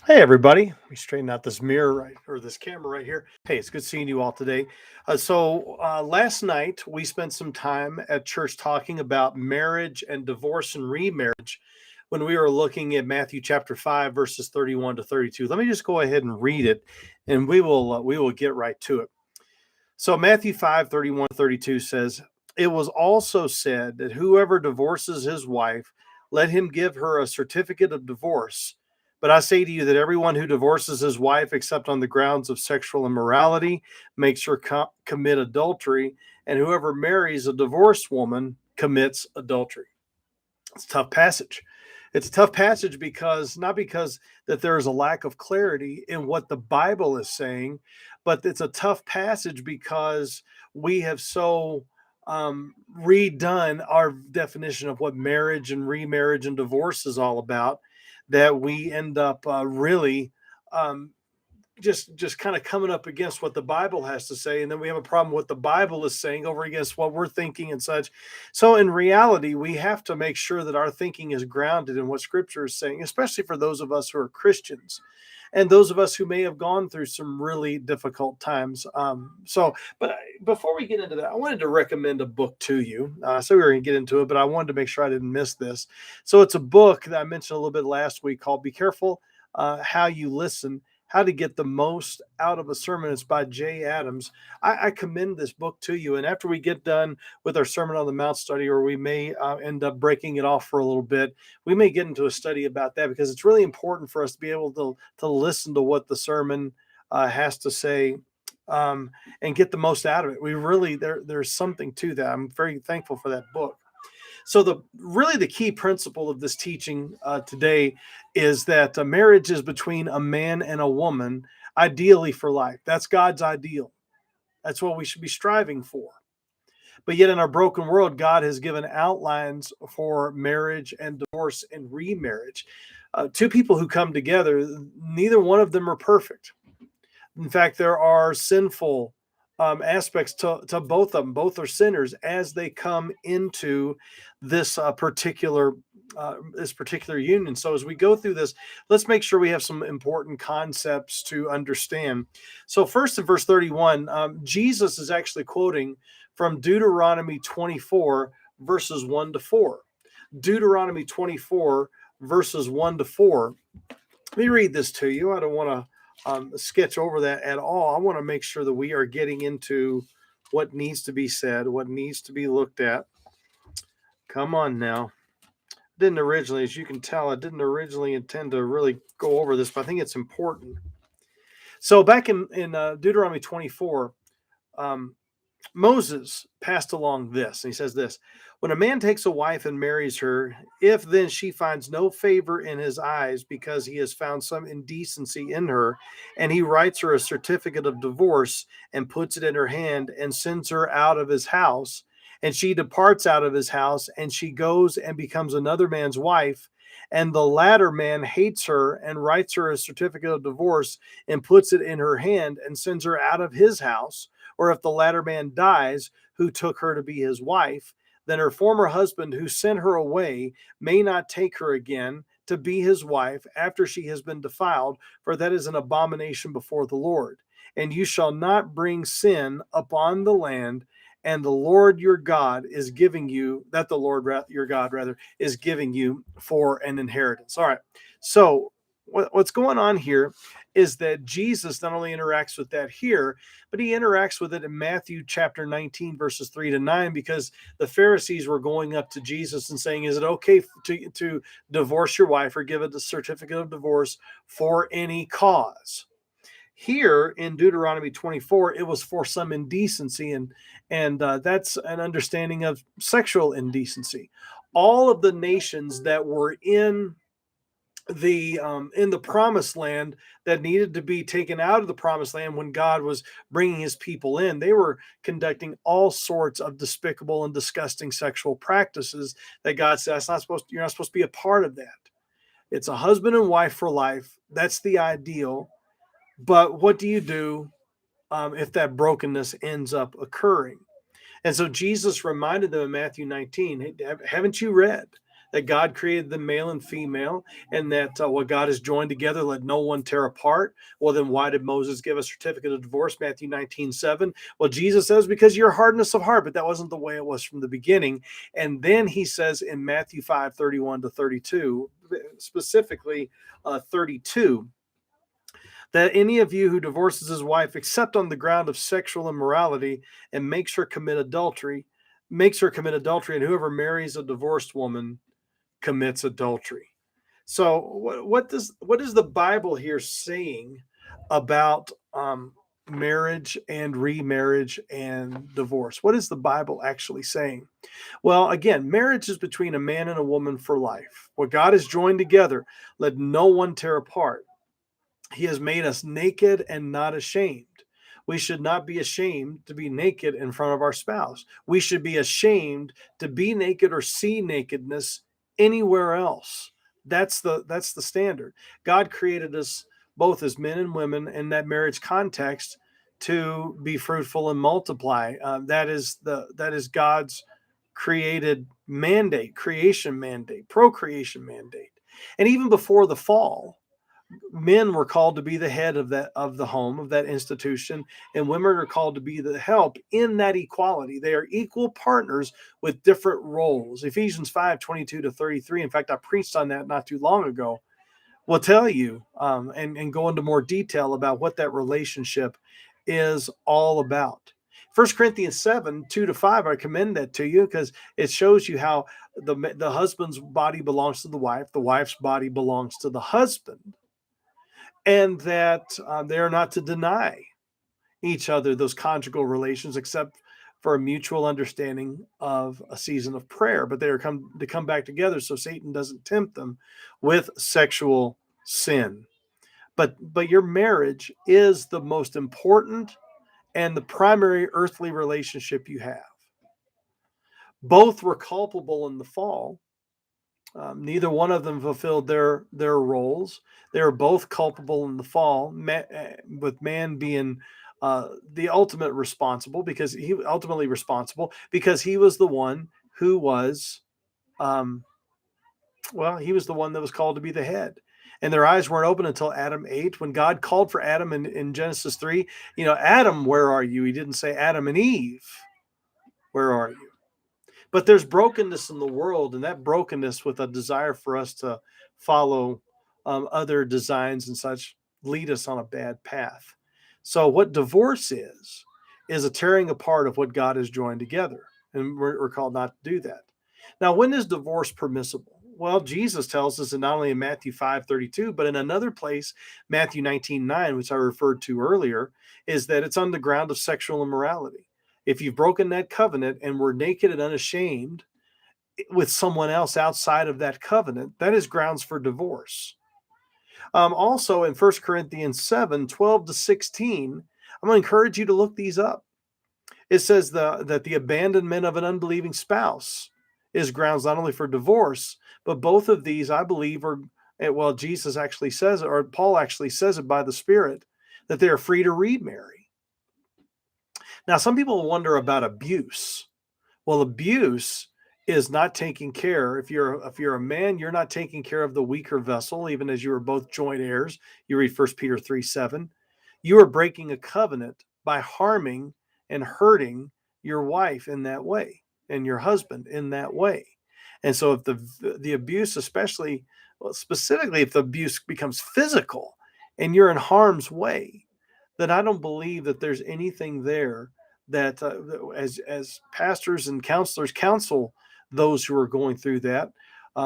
Hey everybody, let me straighten out this mirror right or this camera right here. Hey, it's good seeing you all today. Last night we spent some time at church talking about marriage and divorce and remarriage when we were looking at Matthew chapter 5 verses 31 to 32. Let me just go ahead and read it and we will get right to it. So Matthew 5 31 32 says, "It was also said that whoever divorces his wife, let him give her a certificate of divorce. But I say to you that everyone who divorces his wife except on the grounds of sexual immorality makes her commit adultery, and whoever marries a divorced woman commits adultery." It's a tough passage. It's a tough passage because not because that there is a lack of clarity in what the Bible is saying, but it's a tough passage because we have so redone our definition of what marriage and remarriage and divorce is all about that we end up really um, just kind of coming up against what the Bible has to say, and then we have a problem with what the Bible is saying over against what we're thinking and such. So in reality, we have to make sure that our thinking is grounded in what Scripture is saying, especially for those of us who are Christians and those of us who may have gone through some really difficult times. Before we get into that, I wanted to recommend a book to you. So we were going to get into it, but I wanted to make sure I didn't miss this. So it's a book that I mentioned a little bit last week called "Be Careful How You Listen, How to Get the Most Out of a Sermon." It's by Jay Adams. I commend this book to you. And after we get done with our Sermon on the Mount study, or we may end up breaking it off for a little bit, we may get into a study about that because it's really important for us to be able to listen to what the sermon has to say, and get the most out of it. We really, there's something to that. I'm very thankful for that book. So the key principle of this teaching today is that marriage is between a man and a woman, ideally for life. That's God's ideal. That's what we should be striving for. But yet, in our broken world, God has given outlines for marriage and divorce and remarriage. Two people who come together, neither one of them are perfect. In fact, there are sinful aspects to both of them. Both are sinners as they come into this particular union. So as we go through this, let's make sure we have some important concepts to understand. So first, in verse 31, Jesus is actually quoting from Deuteronomy 24, verses 1 to 4. Deuteronomy 24, verses 1 to 4. Let me read this to you. I don't want to sketch over that at all. I want to make sure that we are getting into what needs to be said, what needs to be looked at. Come on now. Didn't originally, as you can tell, I didn't originally intend to really go over this, but I think it's important. So back in Deuteronomy 24, Moses passed along this, and he says this: "When a man takes a wife and marries her, if then she finds no favor in his eyes because he has found some indecency in her, and he writes her a certificate of divorce and puts it in her hand and sends her out of his house, and she departs out of his house, and she goes and becomes another man's wife, and the latter man hates her and writes her a certificate of divorce and puts it in her hand and sends her out of his house, or if the latter man dies who took her to be his wife, then her former husband who sent her away may not take her again to be his wife after she has been defiled, for that is an abomination before the Lord. And you shall not bring sin upon the land, and the Lord your God is giving you, that the Lord your God rather is giving you for an inheritance." All right. So what's going on here is that Jesus not only interacts with that here, but he interacts with it in Matthew chapter 19, verses 3 to 9, because the Pharisees were going up to Jesus and saying, "Is it okay to divorce your wife or give it a certificate of divorce for any cause?" Here in Deuteronomy 24, it was for some indecency, and that's an understanding of sexual indecency. All of the nations that were in the promised land that needed to be taken out of the promised land when God was bringing his people in, they were conducting all sorts of despicable and disgusting sexual practices that God said, you're not supposed to be a part of that. It's a husband and wife for life. That's the ideal. But what do you do if that brokenness ends up occurring? And so Jesus reminded them in Matthew 19, "Hey, haven't you read that God created them male and female, and that what God has joined together, let no one tear apart. Well, then why did Moses give a certificate of divorce? Matthew 19:7. Well, Jesus says, because your hardness of heart, but that wasn't the way it was from the beginning. And then he says in Matthew 5:31 to 32, specifically 32, that any of you who divorces his wife except on the ground of sexual immorality and makes her commit adultery, and whoever marries a divorced woman commits adultery. So what is the Bible here saying about marriage and remarriage and divorce? What is the Bible actually saying? Well, again, marriage is between a man and a woman for life. What God has joined together, let no one tear apart. He has made us naked and not ashamed. We should not be ashamed to be naked in front of our spouse. We should be ashamed to be naked or see nakedness anywhere else. That's the standard. God created us both as men and women in that marriage context to be fruitful and multiply. That is God's created mandate, creation mandate, procreation mandate. And even before the fall, men were called to be the head of the home, of that institution, and women are called to be the help in that equality. They are equal partners with different roles. Ephesians 5:22 to 33. In fact, I preached on that not too long ago. Will tell you and go into more detail about what that relationship is all about. 1 Corinthians 7:2 to 5, I commend that to you because it shows you how the husband's body belongs to the wife's body belongs to the husband, and that they are not to deny each other those conjugal relations except for a mutual understanding of a season of prayer. But they are to come back together so Satan doesn't tempt them with sexual sin. But your marriage is the most important and the primary earthly relationship you have. Both were culpable in the fall. Neither one of them fulfilled their roles. They were both culpable in the fall, with man being the ultimate responsible because he was the one who was, um, he was the one that was called to be the head. And their eyes weren't open until Adam ate. When God called for Adam in Genesis 3, Adam, where are you? He didn't say Adam and Eve, where are you? But there's brokenness in the world, and that brokenness with a desire for us to follow other designs and such lead us on a bad path. So what divorce is a tearing apart of what God has joined together, and we're called not to do that. Now, when is divorce permissible? Well, Jesus tells us, and not only in Matthew 5:32, but in another place, Matthew 19:9, which I referred to earlier, is that it's on the ground of sexual immorality. If you've broken that covenant and were naked and unashamed with someone else outside of that covenant, that is grounds for divorce. Also in 1 Corinthians 7:12 to 16, I'm going to encourage you to look these up. It says that the abandonment of an unbelieving spouse is grounds not only for divorce, but both of these, I believe, well, Jesus actually says it, or Paul actually says it by the Spirit, that they are free to remarry. Now, some people wonder about abuse. Well, abuse is not taking care. If you're a man, you're not taking care of the weaker vessel, even as you are both joint heirs. You read 1 Peter 3:7. You are breaking a covenant by harming and hurting your wife in that way and your husband in that way. And so if the abuse, specifically if the abuse becomes physical and you're in harm's way, then I don't believe that there's anything there that as pastors and counselors counsel those who are going through that.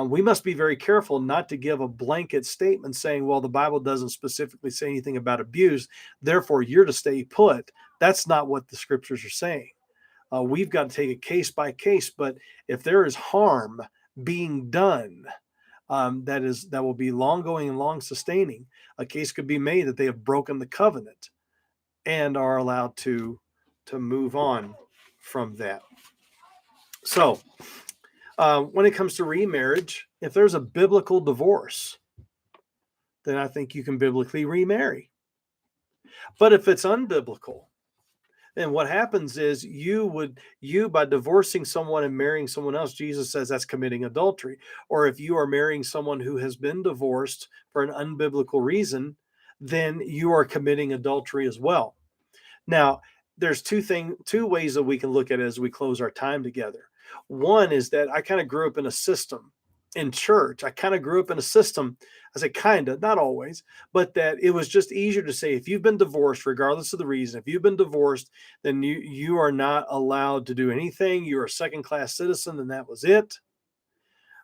We must be very careful not to give a blanket statement saying, well, the Bible doesn't specifically say anything about abuse, therefore you're to stay put. That's not what the scriptures are saying. We've got to take it case by case, but if there is harm being done, that will be long going and long sustaining, a case could be made that they have broken the covenant and are allowed to move on from that. So when it comes to remarriage, if there's a biblical divorce, then I think you can biblically remarry. But if it's unbiblical, And what happens is you by divorcing someone and marrying someone else, Jesus says that's committing adultery. Or if you are marrying someone who has been divorced for an unbiblical reason, then you are committing adultery as well. Now, there's two ways that we can look at it as we close our time together. One is that I kind of grew up in a system in church. I kind of grew up in a system, I say kind of, not always, but that it was just easier to say if you've been divorced, regardless of the reason, if you've been divorced, then you are not allowed to do anything. You're a second class citizen, and that was it.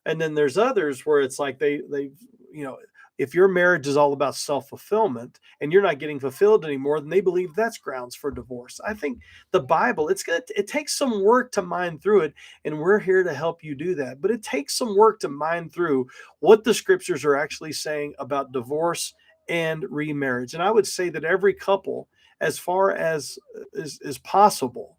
And then there's others where it's like they you know, if your marriage is all about self-fulfillment and you're not getting fulfilled anymore, then they believe that's grounds for divorce. I think the Bible, it takes some work to mine through it, and we're here to help you do that. But it takes some work to mine through what the scriptures are actually saying about divorce and remarriage. And I would say that every couple, as far as is possible,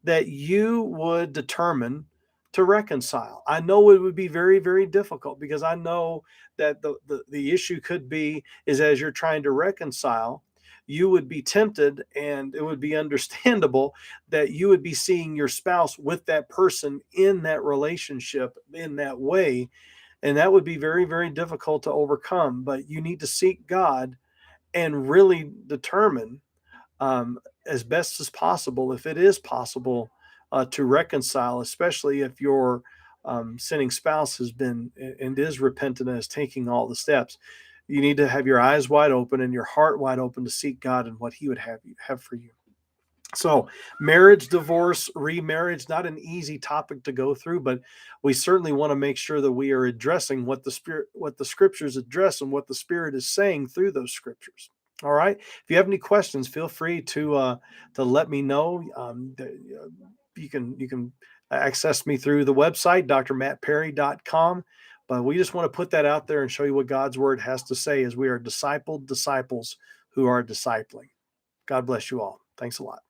that you would determine to reconcile. I know it would be very, very difficult because I know that the issue could be is as you're trying to reconcile, you would be tempted, and it would be understandable that you would be seeing your spouse with that person in that relationship in that way. And that would be very, very difficult to overcome. But you need to seek God and really determine, as best as possible, if it is possible, to reconcile, especially if your sinning spouse has been and is repentant and is taking all the steps. You need to have your eyes wide open and your heart wide open to seek God and what He would have for you. So, marriage, divorce, remarriage, not an easy topic to go through, but we certainly want to make sure that we are addressing what the scriptures address and what the Spirit is saying through those scriptures. All right. If you have any questions, feel free to let me know. You can access me through the website, drmattperry.com. But we just want to put that out there and show you what God's word has to say as we are discipled disciples who are discipling. God bless you all. Thanks a lot.